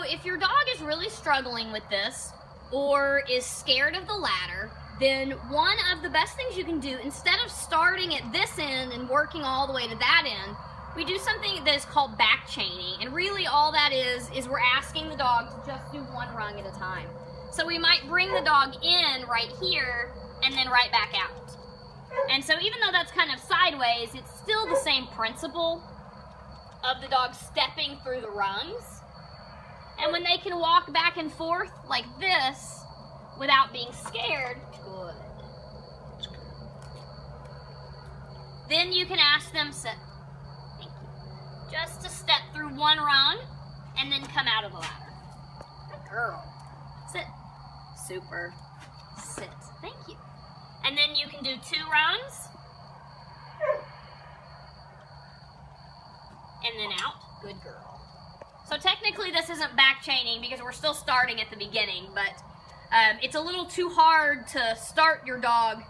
if your dog is really struggling with this or is scared of the ladder, then one of the best things you can do, instead of starting at this end and working all the way to that end, we do something that is called back chaining. And really all that is we're asking the dog to just do one rung at a time. So we might bring the dog in right here and then right back out. And so even though that's kind of sideways, it's still the same principle of the dog stepping through the rungs. And when they can walk back and forth like this without being scared, good. Then you can ask them, thank you, just to step through one rung and then come out of the ladder. Good girl. Sit. Super. Sit. Thank you. And then you can do 2 rungs. And then out. Good girl. So technically this isn't back chaining because we're still starting at the beginning, but it's a little too hard to start your dog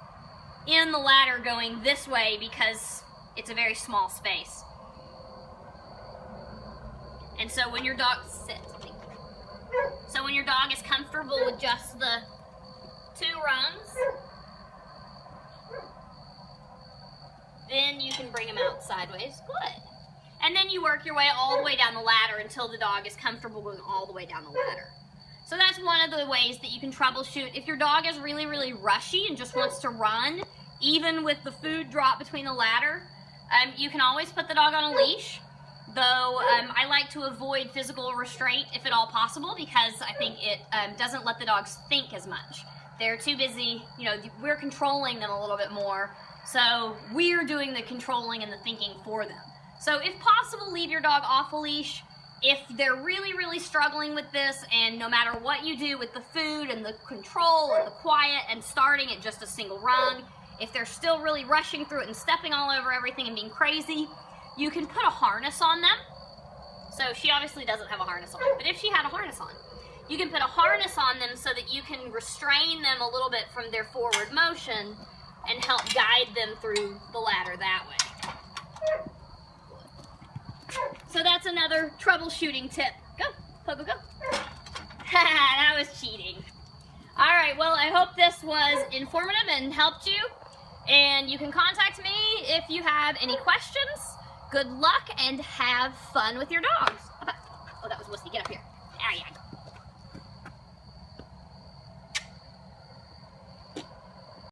in the ladder going this way because it's a very small space. And so when your dog when your dog is comfortable with just the 2 rungs, then you can bring them out sideways. Good. And then you work your way all the way down the ladder until the dog is comfortable going all the way down the ladder. So that's one of the ways that you can troubleshoot. If your dog is really, really rushy and just wants to run, even with the food drop between the ladder, you can always put the dog on a leash. Though I like to avoid physical restraint if at all possible because I think it doesn't let the dogs think as much. They're too busy, you know, we're controlling them a little bit more, so we're doing the controlling and the thinking for them. So if possible, leave your dog off a leash. If they're really, really struggling with this, and no matter what you do with the food and the control and the quiet and starting at just a single rung, if they're still really rushing through it and stepping all over everything and being crazy, you can put a harness on them. So she obviously doesn't have a harness on, but if she had a harness on, you can put a harness on them so that you can restrain them a little bit from their forward motion and help guide them through the ladder that way. So that's another troubleshooting tip. Go, Pogo, go. That was cheating. All right, well, I hope this was informative and helped you. And you can contact me if you have any questions. Good luck and have fun with your dogs. Oh, that was Wussy. Get up here. There you go.